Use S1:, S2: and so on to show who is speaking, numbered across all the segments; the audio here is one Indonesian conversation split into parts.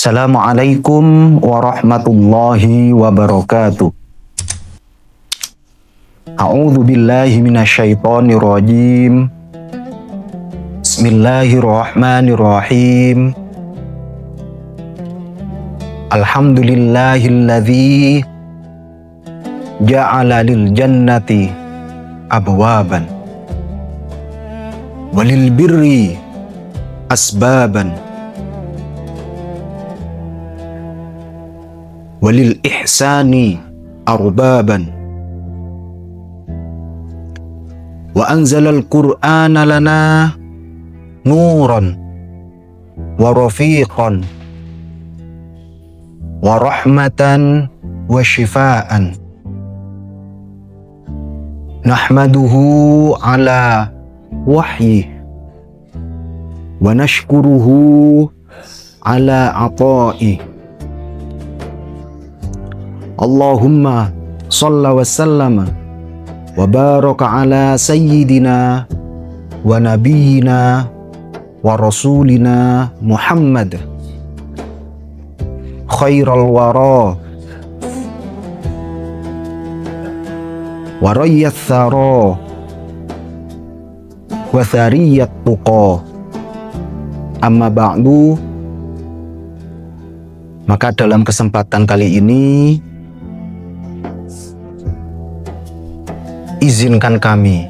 S1: Assalamualaikum warahmatullahi wabarakatuh. A'udzu billahi minasyaitonir rajim. Bismillahirrahmanirrahim. Alhamdulillahilladzi ja'ala lil jannati abwaban walil birri asbaban walil ihsani arbaban wa anzalal qur'ana lana nuran wa rafiqan wa rahmatan wa shifaan nahmaduhu ala wahyi wa nashkuruhu ala ata'i. Allahumma shalla wa sallama wa baraka ala sayyidina wa nabiyyina wa rasulina Muhammad khairal wara wa rayyat thara wa thariyat tuqa. Amma ba'du. Maka dalam kesempatan kali ini izinkan kami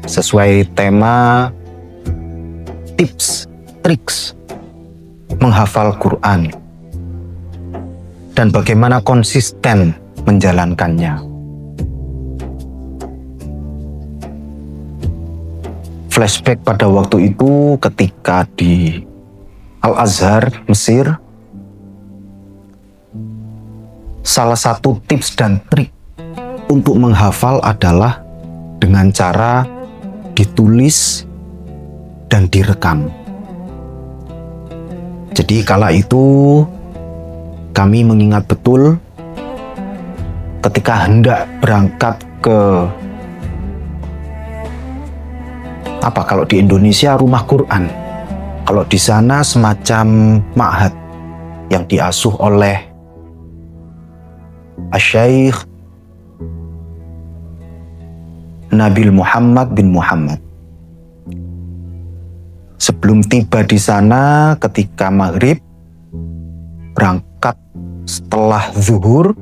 S1: sesuai tema tips, triks menghafal Quran dan bagaimana konsisten menjalankannya. Flashback pada waktu itu ketika di Al-Azhar, Mesir, salah satu tips dan trik untuk menghafal adalah dengan cara ditulis dan direkam. Jadi kala itu kami mengingat betul ketika hendak berangkat ke kalau di Indonesia rumah Quran, kalau di sana semacam ma'had yang diasuh oleh Asy-Syaikh Nabil Muhammad bin Muhammad. Sebelum tiba di sana ketika maghrib, berangkat setelah zuhur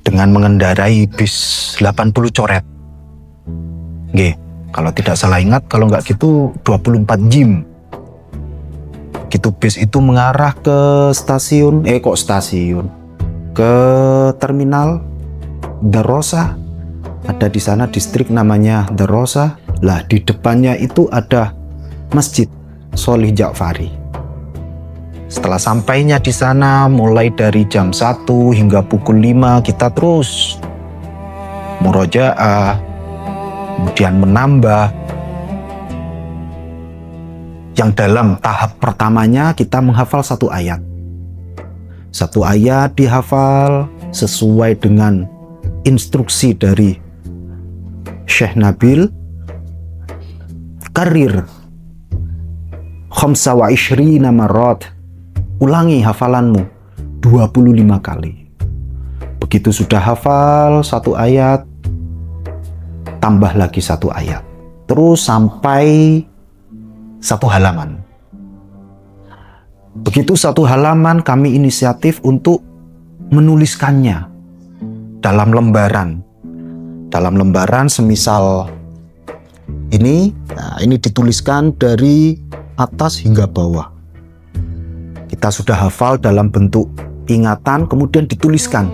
S1: dengan mengendarai bis 80 coret. Kalau tidak salah ingat, kalau nggak gitu 24 jam. Gitu bis itu mengarah ke stasiun, ke terminal Darosah. Ada di sana distrik namanya Darosah. Lah di depannya itu ada Masjid Sholih Ja'fari. Setelah sampainya di sana mulai dari jam 1 hingga pukul 5 kita terus murojaah, kemudian menambah. Yang dalam tahap pertamanya kita menghafal satu ayat. Satu ayat dihafal sesuai dengan instruksi dari Syekh Nabil. Karir khamsa wa ishrina marrat, ulangi hafalanmu 25 kali. Begitu sudah hafal satu ayat, tambah lagi satu ayat, terus sampai satu halaman. Begitu satu halaman, kami inisiatif untuk menuliskannya dalam lembaran. Dalam lembaran semisal ini, ini dituliskan dari atas hingga bawah. Kita sudah hafal dalam bentuk ingatan, kemudian dituliskan.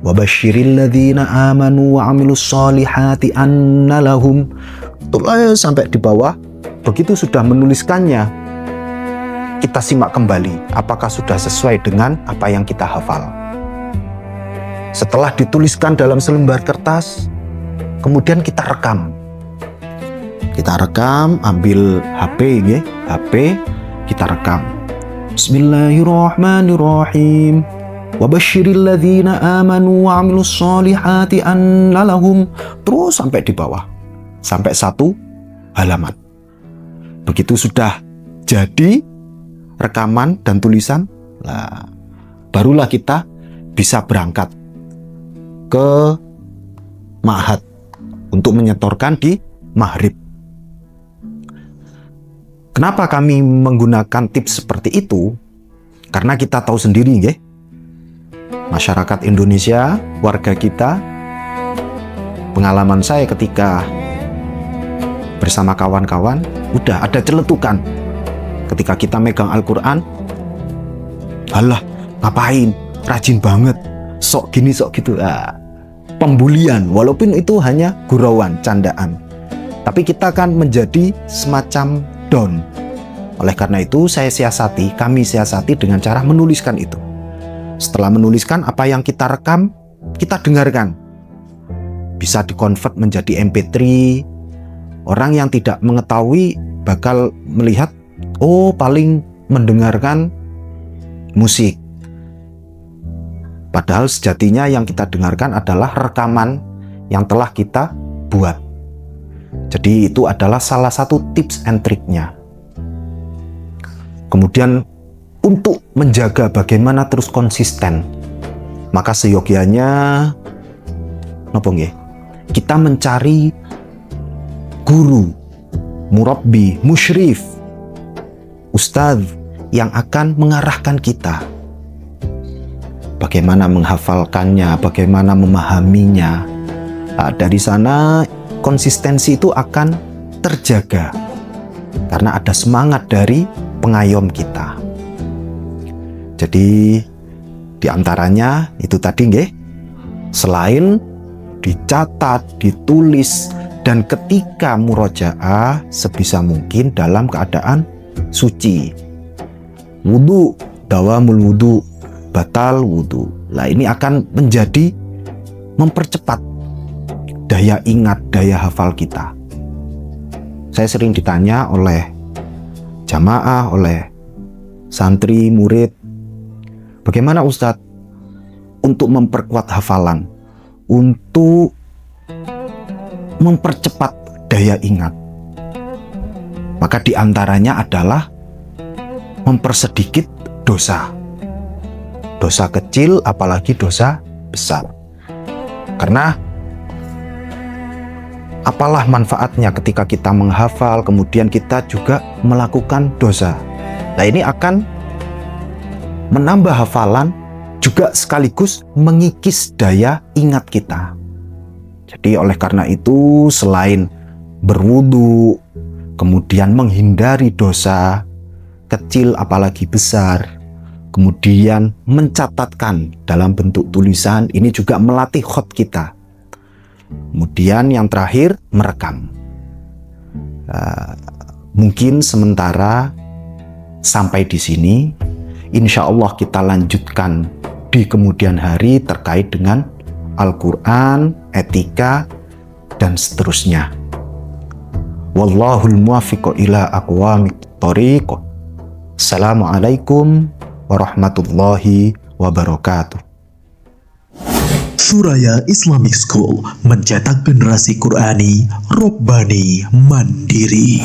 S1: Wa basyiril ladzina amanu wa 'amilus sholihati anna lahum, sampai di bawah. Begitu sudah menuliskannya, kita simak kembali apakah sudah sesuai dengan apa yang kita hafal. Setelah dituliskan dalam selembar kertas, kemudian kita rekam. Ambil HP, kita rekam. Bismillahirrahmanirrahim. Wa basyiril ladzina amanu wa 'amilus sholihati anna lahum, terus sampai di bawah, sampai satu halaman. Begitu sudah jadi rekaman dan tulisan, nah, barulah kita bisa berangkat ke ma'had untuk menyetorkan di maghrib. Kenapa kami menggunakan tips seperti itu? Karena kita tahu sendiri, nggih, masyarakat Indonesia, warga kita, pengalaman saya ketika bersama kawan-kawan, udah ada celetukan. Ketika kita megang Al-Quran, alah, ngapain? Rajin banget, sok gini, sok gitu. Pembulian, walaupun itu hanya gurauan, candaan. Tapi kita kan menjadi semacam down. Oleh karena itu, kami siasati dengan cara menuliskan itu. Setelah menuliskan apa yang kita rekam, kita dengarkan. Bisa dikonvert menjadi MP3. Orang yang tidak mengetahui bakal melihat, oh, paling mendengarkan musik. Padahal sejatinya yang kita dengarkan adalah rekaman yang telah kita buat. Jadi itu adalah salah satu tips and triknya. Kemudian untuk menjaga bagaimana terus konsisten, maka seyogianya kita mencari guru, murabbi, musyrif, ustadz yang akan mengarahkan kita. Bagaimana menghafalkannya, bagaimana memahaminya. Nah, dari sana konsistensi itu akan terjaga karena ada semangat dari pengayom kita. Jadi diantaranya itu tadi, nggih, selain dicatat, ditulis, dan ketika murojaah sebisa mungkin dalam keadaan suci. Wudu, dawamul wudu, batal wudu. Nah, ini akan menjadi mempercepat daya ingat, daya hafal kita. Saya sering ditanya oleh jamaah, oleh santri, murid, bagaimana Ustadz untuk memperkuat hafalan, untuk mempercepat daya ingat? Maka diantaranya adalah mempersedikit dosa. Dosa kecil apalagi dosa besar. Karena apalah manfaatnya ketika kita menghafal kemudian kita juga melakukan dosa. Nah, ini akan menambah hafalan juga sekaligus mengikis daya ingat kita. Jadi oleh karena itu selain berwudu, kemudian menghindari dosa kecil apalagi besar, kemudian mencatatkan dalam bentuk tulisan, ini juga melatih khot kita. Kemudian yang terakhir, merekam. Mungkin sementara sampai di sini. Insya Allah kita lanjutkan di kemudian hari terkait dengan Al-Quran, etika, dan seterusnya. Wallahul muwaffiq ila aqwamit thoriq. Assalamualaikum warahmatullahi wabarakatuh.
S2: Suraya Islamic School mencetak generasi Qurani, Robbani, mandiri.